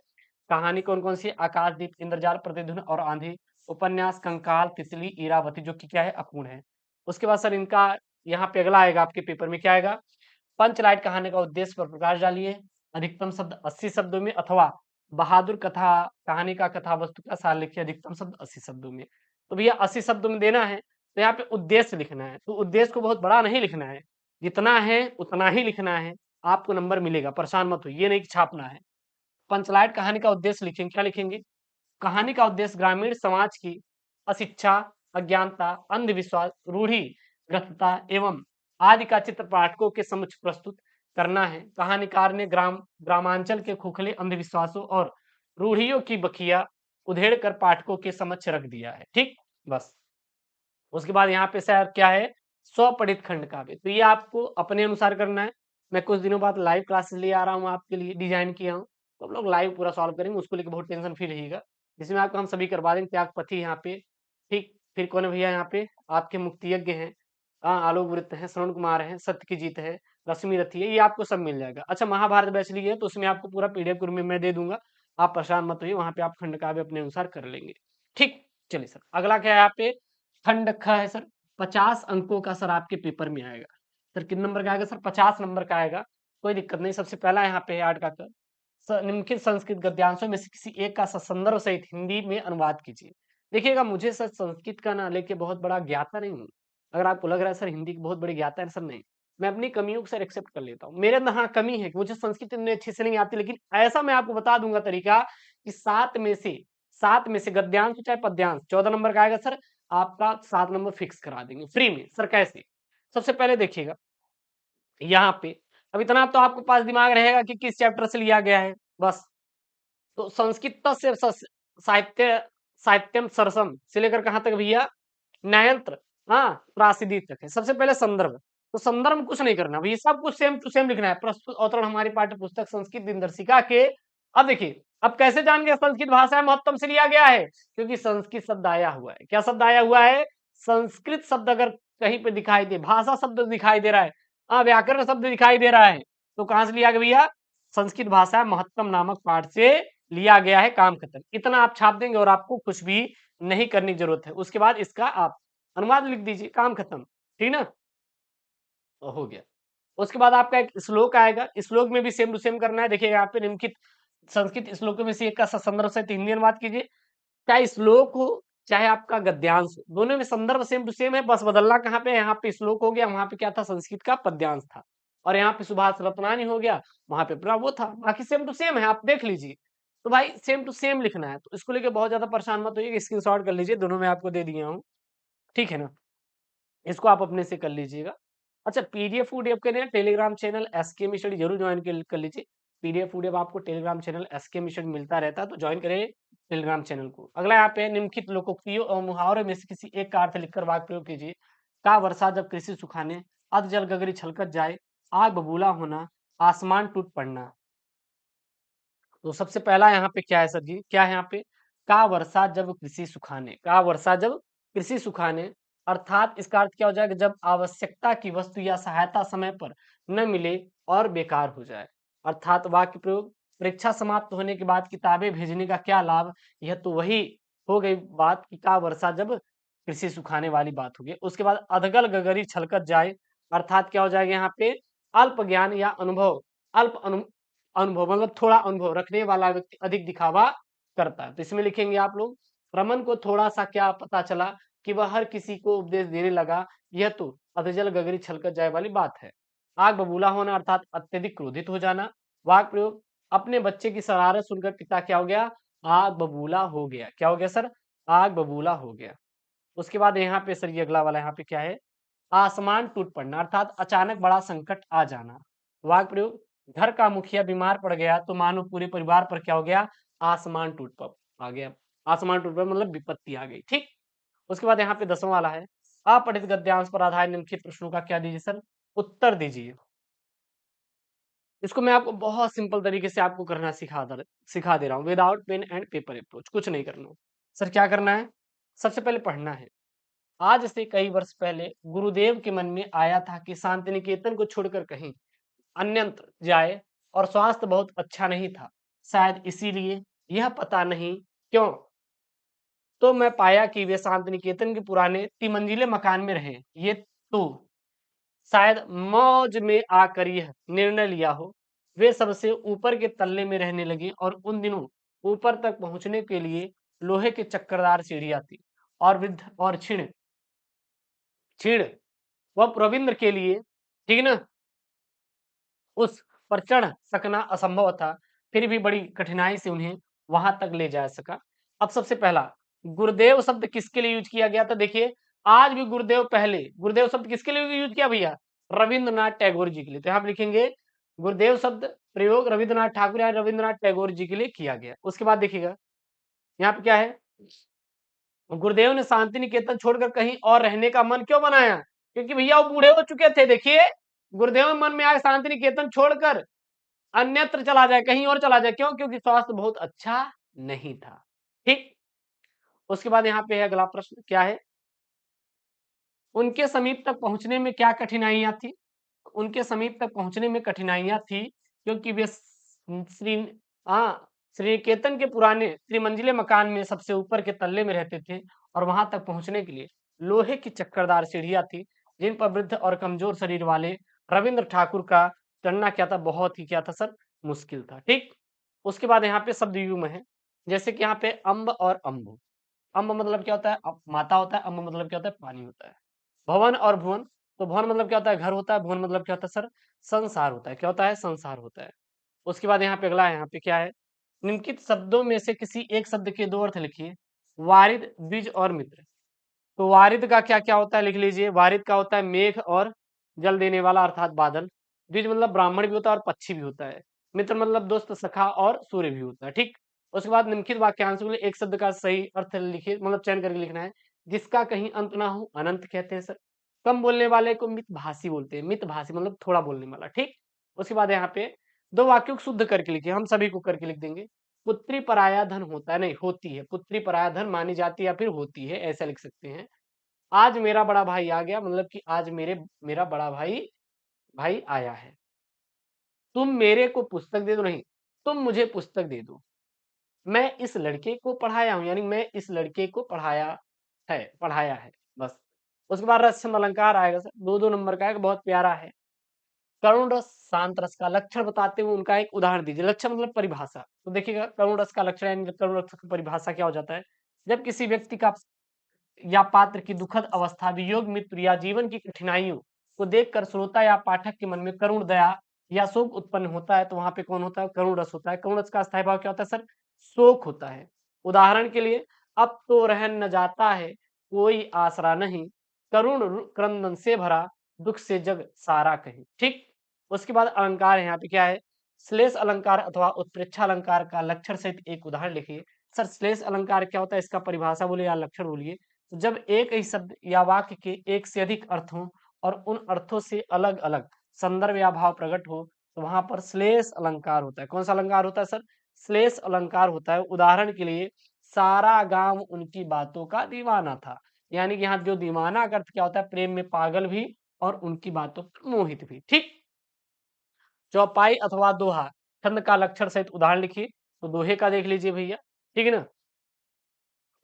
कहानी कौन कौन सी, आकाशदीप, इंद्रजाल, प्रतिध्वनि और आंधी, उपन्यास कंकाल, तितली, इरावती, जो कि क्या है अपूर्ण है। उसके बाद सर इनका यहाँ पे अगला आएगा आपके पेपर में, क्या आएगा, पंचलाइट कहानी का उद्देश्य पर प्रकाश डालिए, अधिकतम शब्द 80 शब्दों में, अथवा बहादुर कथा कहानी का कथा वस्तु का सार लिखिए, अधिकतम शब्द 80 शब्दों में। तो भैया 80 शब्दों में देना है, तो यहाँ पे उद्देश्य लिखना है, तो उद्देश्य को बहुत बड़ा नहीं लिखना है, जितना है उतना ही लिखना है, आपको नंबर मिलेगा, परेशान मत हो, ये नहीं कि छापना है। पंचलाइट कहानी का उद्देश्य लिखेंगे, क्या लिखेंगे, कहानी का उद्देश्य ग्रामीण समाज की अशिक्षा, अज्ञानता, अंधविश्वास, रूढ़िग्रस्तता एवं आदि का चित्र पाठकों के समक्ष प्रस्तुत करना है। कहानीकार ने ग्रामांचल के खोखले अंधविश्वासों और रूढ़ियों की बखिया उधेड़ कर पाठकों के समक्ष रख दिया है। ठीक, बस। उसके बाद यहाँ पे सर क्या है, स्वपठित खंड काव्य, तो ये आपको अपने अनुसार करना है। मैं कुछ दिनों बाद लाइव क्लासेस ले आ रहा हूँ आपके लिए, डिजाइन किया हूँ, तो हम लोग लाइव पूरा सॉल्व करेंगे, उसको लेकर बहुत टेंशन फ्री रहिएगा, जिसमें आपको हम सभी करवा देंगे। त्यागपति यहाँ पे, ठीक, फिर कौन है भैया यहाँ पे आपके मुक्ति यज्ञ हैं, आलोक वृत्त है, श्रवण कुमार है, सत्य की जीत है, रश्मि रथी है, ये आपको सब मिल जाएगा। अच्छा, महाभारत बैच ली है तो उसमें आपको पूरा पीडीएफ के रूप में मैं दे दूंगा, आप परेशान मत होइए, वहां पे आप खंड काव्य अपने अनुसार कर लेंगे। ठीक, चलिए सर अगला क्या है यहाँ पे, खंड ख है सर, 50 अंकों का सर आपके पेपर में आएगा। सर कितने नंबर का आएगा सर, 50 नंबर का आएगा, कोई दिक्कत नहीं। सबसे पहला यहाँ पे है 8 का कर, निम्नलिखित संस्कृत गद्यांशों में से किसी एक का संदर्भ सहित हिंदी में अनुवाद कीजिए। देखिएगा, मुझे सर संस्कृत का ना लेके बहुत बड़ा ज्ञाता नहीं हूँ। अगर आपको लग रहा है सर हिंदी की बहुत बड़ी ज्ञाता है, सर नहीं, मैं अपनी कमियों को सर एक्सेप्ट कर लेता हूँ। मेरे अंदर हाँ कमी है कि मुझे संस्कृत इतनी अच्छे से नहीं आती, लेकिन ऐसा मैं आपको बता दूंगा तरीका कि 7 में से गद्यांश चाहे पद्यांश 14 नंबर का आएगा सर, आपका 7 नंबर फिक्स करा देंगे फ्री में। सर कैसे, सबसे पहले देखिएगा यहाँ पे, अब इतना तो आपके पास दिमाग रहेगा कि किस चैप्टर से लिया गया है, बस। तो संस्कृत से साहित्य साहित्यम सरसम से लेकर कहां तक भैया, न्यायंत्र, हाँ, त्रासदी तक है। सबसे पहले संदर्भ, तो संदर्भ में कुछ नहीं करना भैया, सब कुछ सेम टू सेम लिखना है। प्रस्तुत अवतरण हमारी पाठ्य पुस्तक संस्कृत दिनदर्शिका के, अब देखिए, अब कैसे जान गए संस्कृत भाषा महत्तम से लिया गया है, क्योंकि संस्कृत शब्द आया हुआ है। क्या शब्द आया हुआ है, संस्कृत शब्द अगर कहीं पे दिखाई दे, भाषा शब्द दिखाई दे रहा है, हाँ, व्याकरण शब्द दिखाई दे रहा है, तो कहां से लिया गया भैया, संस्कृत भाषा महत्तम नामक पाठ से लिया गया है। काम खत्म, इतना आप छाप देंगे और आपको कुछ भी नहीं करने की जरूरत है। उसके बाद इसका आप अनुवाद लिख दीजिए, काम खत्म, ठीक ना, तो हो गया। उसके बाद आपका एक श्लोक आएगा, श्लोक में भी सेम टू सेम करना है। देखिए यहाँ पे निम्नलिखित संस्कृत श्लोकों में से एक का संदर्भ से हिंदी अनुवाद कीजिए। चाहे श्लोक हो चाहे आपका गद्यांश हो, दोनों में संदर्भ सेम टू सेम है, बस बदलना कहाँ पे, यहाँ पे श्लोक हो गया, वहां पे क्या था, संस्कृत का पद्यांश था, और यहाँ पे सुभाष रत्नानी हो गया, वहां पे पूरा वो था, बाकी सेम टू सेम है, आप देख लीजिए। तो भाई सेम टू सेम लिखना है, तो इसको लेके बहुत ज्यादा परेशान मत होइए, स्क्रीनशॉट कर लीजिए, दोनों में आपको दे दिया हूँ, ठीक है ना, इसको आप अपने से कर लीजिएगा। अच्छा, पीडीएफ वूडीएफ के लिए टेलीग्राम चैनल एसके स्टडी जरूर ज्वाइन कर लीजिए। पीडीएफ वूडीएफ आपको टेलीग्राम चैनल एसके स्टडी मिलता रहता है, तो ज्वाइन करें टेलीग्राम चैनल को। अगला यहाँ पे निम्नलिखित लोकोक्तियों और मुहावरे में से किसी एक का अर्थ लिखकर वाक्य प्रयोग कीजिए। का वर्षा जब कृषि सुखाने, अध जल गगरी छलकत जाए, आग बबूला होना, आसमान टूट पड़ना। तो सबसे पहला यहाँ पे क्या है सर जी, क्या है यहाँ पे, का वर्षा जब कृषि सुखाने, का वर्षा जब कृषि सुखाने, अर्थात इसका अर्थ क्या हो जाएगा, जब आवश्यकता की वस्तु या सहायता समय पर न मिले और बेकार हो जाए। अर्थात वाक्य प्रयोग, परीक्षा समाप्त होने के बाद किताबें भेजने का क्या लाभ, यह तो वही हो गई बात कि का वर्षा जब कृषि सुखाने वाली बात होगी। उसके बाद अधगल गगरी छलकत जाए, अर्थात क्या हो जाएगा यहाँ पे, अल्प ज्ञान या अनुभव, अल्प अनुभव मतलब थोड़ा अनुभव रखने वाला व्यक्ति अधिक दिखावा करता है। तो इसमें लिखेंगे आप लोग, रमन को थोड़ा सा क्या पता चला कि वह हर किसी को उपदेश देने लगा, यह तो अधजल गगरी छलकत जाए वाली बात है। आग बबूला होना अर्थात अत्यधिक क्रोधित हो जाना। वाक प्रयोग, अपने बच्चे की शरारत सुनकर पिता क्या हो गया, आग बबूला हो गया। क्या हो गया सर, आग बबूला हो गया। उसके बाद यहाँ पे सर ये अगला वाला यहाँ पे क्या है, आसमान टूट पड़ना अर्थात अचानक बड़ा संकट आ जाना। वाक प्रयोग, घर का मुखिया बीमार पड़ गया तो मानो पूरे परिवार पर क्या हो गया, आसमान आ गया, आसमान टूट पड़ा मतलब विपत्ति आ गई। ठीक, उसके बाद यहाँ पे 10वां वाला है, अपठित गद्यांश पर आधारित निम्नलिखित प्रश्नों का क्या दीजिए सर, उत्तर दीजिए। इसको मैं आपको बहुत सिंपल तरीके से आपको करना सिखा दे रहा हूँ, without pen and paper approach, कुछ नहीं करना। सर क्या करना है? सबसे पहले पढ़ना है। आज से कई वर्ष पहले गुरुदेव के मन में आया था कि शांति निकेतन को छोड़कर कहीं अन्यत्र जाए, और स्वास्थ्य बहुत अच्छा नहीं था। शायद इसीलिए, यह पता नहीं क्यों, तो मैं पाया कि वे शांति निकेतन के पुराने तिमंजिले मकान में रहे। ये तो शायद मौज में आकर यह निर्णय लिया हो। वे सबसे ऊपर के तल्ले में रहने लगे, और उन दिनों ऊपर तक पहुंचने के लिए लोहे की चक्करदार सीढ़ियां थी, और वृद्ध और क्षीण क्षीण वह रविंद्र के लिए, ठीक ना, उस पर चढ़ सकना असंभव था। फिर भी बड़ी कठिनाई से उन्हें वहां तक ले जा सका। अब सबसे पहला गुरुदेव शब्द किसके लिए यूज किया गया था? देखिए, आज भी गुरुदेव, पहले गुरुदेव शब्द किसके लिए यूज किया भैया? रविंद्रनाथ टैगोर जी के लिए। तो यहाँ पे लिखेंगे गुरुदेव शब्द प्रयोग रविंद्रनाथ ठाकुर या रविंद्रनाथ टैगोर जी के लिए किया गया। उसके बाद देखिएगा यहाँ पे क्या है, गुरुदेव ने शांति निकेतन छोड़कर कहीं और रहने का मन क्यों बनाया? क्योंकि भैया वो बूढ़े हो चुके थे। देखिए, गुरुदेव के मन में आया शांति निकेतन छोड़कर अन्यत्र चला जाए, कहीं और चला जाए। क्यों? क्योंकि स्वास्थ्य बहुत अच्छा नहीं था। ठीक। उसके बाद यहाँ पे है अगला प्रश्न, क्या है, उनके समीप तक पहुंचने में क्या कठिनाइयां थी? उनके समीप तक पहुंचने में कठिनाइयां थी क्योंकि वे श्री श्रीनिकेतन के पुराने त्रिमंजिले मकान में सबसे ऊपर के तल्ले में रहते थे, और वहां तक पहुंचने के लिए लोहे की चक्करदार सीढ़ियां थी, जिन पर वृद्ध और कमजोर शरीर वाले रविंद्र ठाकुर का चढ़ना क्या था, बहुत ही क्या था सर, मुश्किल था। ठीक। उसके बाद यहाँ पे शब्द युग्म है, जैसे कि यहाँ पे अम्ब और अम्बु। अम्ब मतलब क्या होता है? माता होता है। अम्ब मतलब क्या होता है? पानी होता है। भवन और भुवन, तो भवन मतलब क्या होता है? घर होता है। भुवन मतलब क्या होता है सर? संसार होता है। क्या होता है? संसार होता है। उसके बाद यहाँ पे अगला है, यहाँ पे क्या है, निम्नलिखित शब्दों में से किसी एक शब्द के दो अर्थ लिखिए। वारिद, द्विज और मित्र। तो वारिद का क्या क्या होता है, लिख लीजिए। वारिद का होता है मेघ और जल देने वाला, अर्थात बादल। द्विज मतलब ब्राह्मण भी होता है और पक्षी भी होता है। मित्र मतलब दोस्त, सखा और सूर्य भी होता है। ठीक। उसके बाद निम्नलिखित वाक्यांशों में एक शब्द का सही अर्थ लिखिए, मतलब चयन करके लिखना है। जिसका कहीं अंत ना हो, अनंत कहते हैं सर। कम बोलने वाले को मितभाषी बोलते हैं। मितभाषी मतलब थोड़ा बोलने वाला। ठीक। उसके बाद यहाँ पे दो वाक्यों को शुद्ध करके लिखिए, हम सभी को करके लिख देंगे। पुत्री पराया धन होता है, नहीं होती है। पुत्री पराया धन मानी जाती है या फिर होती है, ऐसा लिख सकते हैं। आज मेरा बड़ा भाई आ गया, मतलब कि आज मेरा बड़ा भाई भाई आया है। तुम मेरे को पुस्तक दे दो, नहीं, तुम मुझे पुस्तक दे दो। मैं इस लड़के को पढ़ाया हूं, यानी मैं इस लड़के को पढ़ाया है, बस। उसके बाद रसछंद अलंकार आएगा सर, दो दो नंबर का है, बहुत प्यारा है। करुण रस, शांत रस का लक्षण बताते हुए उनका एक उदाहरण दीजिए। लक्षण मतलब परिभाषा। तो देखिएगा, करुण रस का लक्षण यानी करुण रस की परिभाषा क्या हो जाता है? जब किसी व्यक्ति का या पात्र की दुखद अवस्था, वियोग, मृत्यु या जीवन की कठिनाइयों को देखकर श्रोता या पाठक के मन में करुण दया या शोक उत्पन्न होता है, तो वहां पे कौन होता है? करुण रस होता है। करुण रस का स्थायी भाव क्या होता है सर? शोक होता है। उदाहरण के लिए, अब तो रह न जाता है कोई आसरा नहीं, करुण क्रंदन से भरा, दुख से जग सारा कहीं। ठीक। उसके बाद अलंकार है, यहाँ पे क्या है, श्लेष अलंकार अथवा उत्प्रेक्षा अलंकार का लक्षण सहित एक उदाहरण लिखिए। सर श्लेष अलंकार क्या होता है, इसका परिभाषा बोलिए या लक्षण बोलिए। जब एक ही शब्द या वाक्य के एक से अधिक अर्थ हों, और उन अर्थों से अलग अलग संदर्भ या भाव प्रकट हो, तो वहां पर श्लेष अलंकार होता है। कौन सा अलंकार होता है सर? श्लेष अलंकार होता है। उदाहरण के लिए, सारा गांव उनकी बातों का दीवाना था। यानी कि यहाँ जो दीवाना का अर्थ क्या होता है? प्रेम में पागल भी और उनकी बातों पर मोहित भी। ठीक। चौपाई अथवा दोहा, छंद का लक्षण सहित उदाहरण लिखिए। तो दोहे का देख लीजिए भैया, ठीक है ना।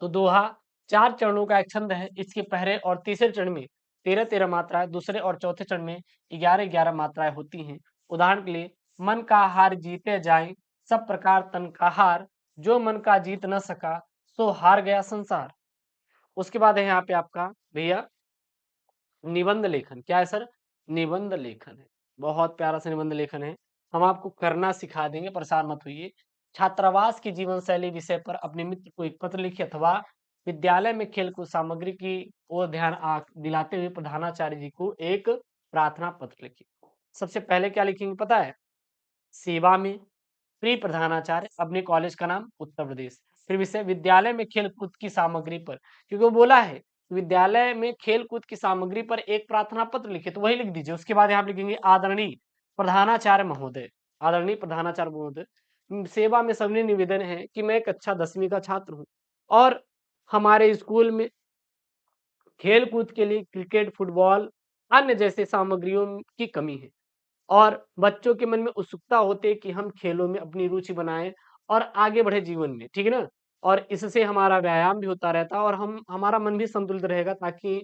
तो दोहा चार चरणों का एक छंद है। इसके पहले और तीसरे चरण में 13-13 मात्राएं, दूसरे और चौथे चरण में 11-11 मात्राएं होती हैं। उदाहरण के लिए, मन का हार जीते जाए सब प्रकार तन का हार, जो मन का जीत न सका सो हार गया संसार। उसके बाद है यहाँ पे आपका भैया निबंध लेखन। क्या है सर? निबंध लेखन है। बहुत प्यारा सा निबंध लेखन है, हम आपको करना सिखा देंगे, परेशान मत होइए। छात्रावास की जीवन शैली विषय पर अपने मित्र को एक पत्र लिखिए, अथवा विद्यालय में खेलकूद सामग्री की ओर ध्यान दिलाते हुए प्रधानाचार्य जी को एक प्रार्थना पत्र लिखिए। सबसे पहले क्या लिखेंगे पता है? सेवा में, प्रिय प्रधानाचार्य, अपने कॉलेज का नाम उत्तर प्रदेश, फिर विषय विद्यालय में खेल कूद की सामग्री पर, क्योंकि वो बोला है विद्यालय में खेल कूद की सामग्री पर एक प्रार्थना पत्र लिखे, तो वही लिख दीजिए। उसके बाद यहाँ लिखेंगे आदरणीय प्रधानाचार्य महोदय, आदरणीय प्रधानाचार्य महोदय, सेवा में सविनय निवेदन है कि मैं कक्षा 10वीं का छात्र हूँ और हमारे स्कूल में खेल-कूद के लिए क्रिकेट, फुटबॉल, अन्य जैसे सामग्रियों की कमी है और बच्चों के मन में उत्सुकता होती है कि हम खेलों में अपनी रुचि बनाएँ और आगे बढ़े जीवन में, ठीक है ना? और इससे हमारा व्यायाम भी होता रहता है और हम हमारा मन भी संतुलित रहेगा ताकि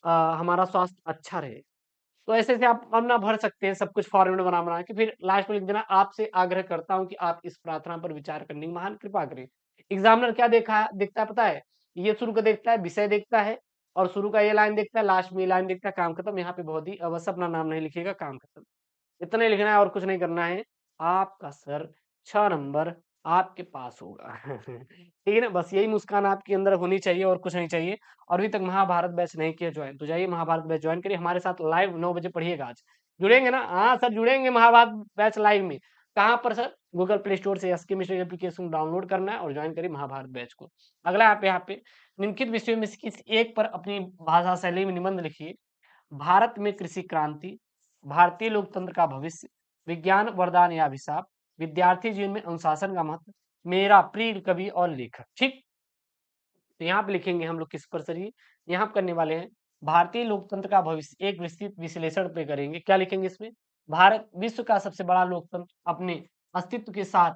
अ, हमारा स्वास्थ्य अच्छा रहे। तो ऐसे-ऐसे आप अपना भर सकते हैं सब कुछ फॉर्मेट बना-बना के फिर लास्ट में लिख देना आपसे आग्रह करता हूँ कि आप इस प्रार्थना पर विचार करने की महान कृपा करें। एग्ज़ामिनर क्या देखता है पता है? ये शुरू का देखता है, विषय देखता है और शुरू का ये लाइन देखता है, लास्ट में ये लाइन देखता है, काम खत्म। यहाँ पे बहुत ही बस अपना नाम नहीं लिखिएगा, काम खत्म। इतना ही लिखना है और कुछ नहीं करना है। आपका सर 6 नंबर आपके पास होगा। ठीक है ना? बस यही मुस्कान आपके अंदर होनी चाहिए और कुछ नहीं चाहिए। और अभी तक महाभारत बैच नहीं किया जॉइन, तो जाइए महाभारत बैच जॉइन करिए। हमारे साथ लाइव 9 बजे पढ़िएगा आज। जुड़ेंगे ना? हाँ सर, जुड़ेंगे महाभारत बैच लाइव में। कहाँ पर सर? गूगल प्ले स्टोर से एसकेमिस्ट्री एप्लीकेशन डाउनलोड करना है और जॉइन करिए महाभारत बैच को। अगला आप यहाँ पे निम्नलिखित विषयों में से किसी एक पर अपनी भाषा शैली में निबंध लिखिए। भारत में कृषि क्रांति, भारतीय लोकतंत्र का भविष्य, विज्ञान वरदान या अभिशाप, विद्यार्थी जीवन में अनुशासन का महत्व, मेरा प्रिय कवि और लेखक। ठीक, तो यहाँ पे लिखेंगे हम लोग किस पर सर ये, यहाँ पे करने वाले हैं भारतीय लोकतंत्र का भविष्य, एक विस्तृत विश्लेषण पे करेंगे। क्या लिखेंगे इसमें? भारत विश्व का सबसे बड़ा लोकतंत्र अपने अस्तित्व के साथ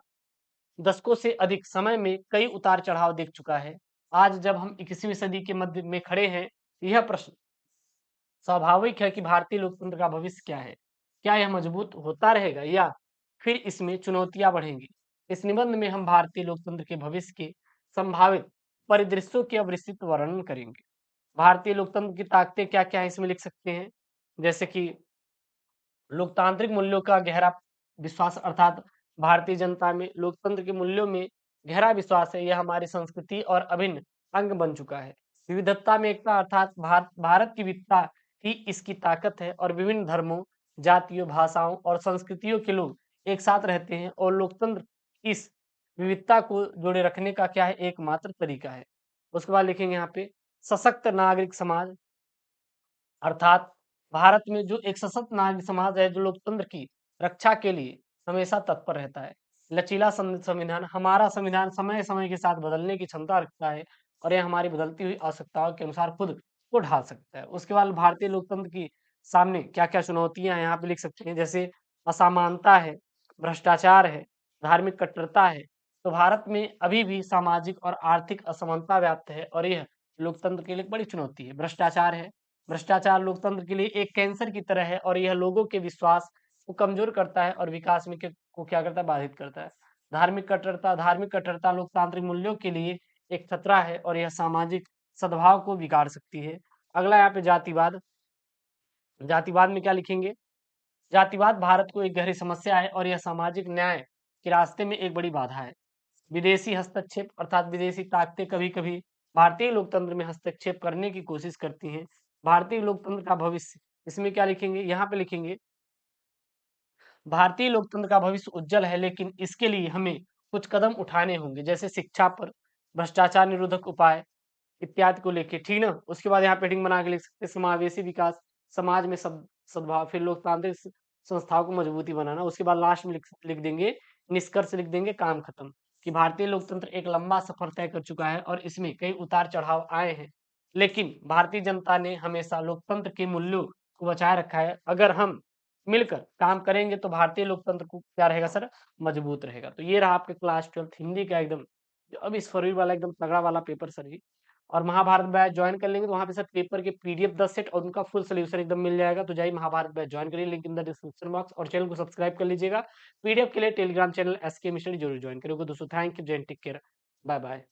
दशकों से अधिक समय में कई उतार चढ़ाव देख चुका है। आज जब हम 21वीं सदी के मध्य में खड़े हैं, यह प्रश्न स्वाभाविक है कि भारतीय लोकतंत्र का भविष्य क्या है? क्या यह मजबूत होता रहेगा या फिर इसमें चुनौतियां बढ़ेंगी? इस निबंध में हम भारतीय लोकतंत्र के भविष्य के संभावित परिदृश्यों के अब विस्तृत वर्णन करेंगे। भारतीय लोकतंत्र की ताकतें क्या-क्या है इसमें लिख सकते हैं, जैसे कि लोकतांत्रिक मूल्यों का गहरा विश्वास अर्थात भारतीय जनता में लोकतंत्र के मूल्यों में गहरा विश्वास है। यह हमारी संस्कृति और अभिन्न अंग बन चुका है। विविधता में एकता अर्थात भारत की विविधता ही इसकी ताकत है और विभिन्न धर्मों, जातियों, भाषाओं और संस्कृतियों के लोग एक साथ रहते हैं और लोकतंत्र इस विविधता को जोड़े रखने का क्या है एकमात्र तरीका है। उसके बाद लिखेंगे यहाँ पे सशक्त नागरिक समाज अर्थात भारत में जो एक सशक्त नागरिक समाज है जो लोकतंत्र की रक्षा के लिए हमेशा तत्पर रहता है। लचीला संविधान हमारा संविधान समय-समय के साथ बदलने की क्षमता रखता है और यह हमारी बदलती हुई आवश्यकताओं के अनुसार खुद को ढाल सकता है। उसके बाद भारतीय लोकतंत्र की सामने क्या-क्या चुनौतियाँ हैं यहाँ पे लिख सकते हैं जैसे असमानता है, भ्रष्टाचार है, धार्मिक कट्टरता है। तो भारत में अभी भी सामाजिक और आर्थिक असमानता व्याप्त है और यह लोकतंत्र के लिए एक बड़ी चुनौती है। भ्रष्टाचार है, भ्रष्टाचार लोकतंत्र के लिए एक कैंसर की तरह है और यह लोगों के विश्वास को कमजोर करता है और विकास में को क्या करता है बाधित करता है। धार्मिक कट्टरता लोकतांत्रिक मूल्यों के लिए एक खतरा है और यह सामाजिक सद्भाव को बिगाड़ सकती है। अगला यहाँ पे जातिवाद, जातिवाद में क्या लिखेंगे? जातिवाद भारत को एक गहरी समस्या है और यह सामाजिक न्याय के रास्ते में एक बड़ी बाधा है। विदेशी हस्तक्षेप अर्थात विदेशी ताकतें कभी-कभी भारतीय लोकतंत्र में हस्तक्षेप करने की कोशिश करती हैं। भारतीय लोकतंत्र का भविष्य, इसमें क्या लिखेंगे? यहाँ पे लिखेंगे भारतीय लोकतंत्र का भविष्य उज्जवल है लेकिन इसके लिए हमें कुछ कदम उठाने होंगे जैसे शिक्षा पर, भ्रष्टाचार निरोधक उपाय इत्यादि को लेके, ठीक ना? उसके बाद यहाँ पे हेडिंग बना के लिख सकते हैं समावेशी विकास, समाज में सद्भाव, फिर लोकतांत्रिक संस्थाओं को मजबूती बनाना। उसके बाद लास्ट में लिख लिख देंगे, निष्कर्ष लिख देंगे, काम खत्म। कि भारतीय लोकतंत्र एक लंबा सफर तय कर चुका है और इसमें कई उतार-चढ़ाव आए हैं। लेकिन भारतीय जनता ने हमेशा लोकतंत्र के मूल्यों को बचाए रखा है। अगर हम मिलकर काम करेंगे तो भारतीय लोकतंत्र को क्या रहेगा सर? मजबूत रहेगा। तो ये रहा आपके क्लास 12th हिंदी का एकदम जो अब इस फरवरी वाला एकदम तगड़ा वाला पेपर सर ये। और महाभारत बैच जॉइन कर लेंगे तो वहाँ पे सर पेपर के पीडीएफ 10 सेट और उनका फुल सॉल्यूशन एकदम मिल जाएगा। तो जाइए महाभारत बैच जॉइन करिए, link in the description box और चैनल को सब्सक्राइब कर लीजिएगा। पीडीएफ के लिए टेलीग्राम चैनल एसके मिस्टडी जरूर जॉइन करिए। ओके दोस्तों, थैंक यू, जय हिंद, टेक केयर, बाय बाय।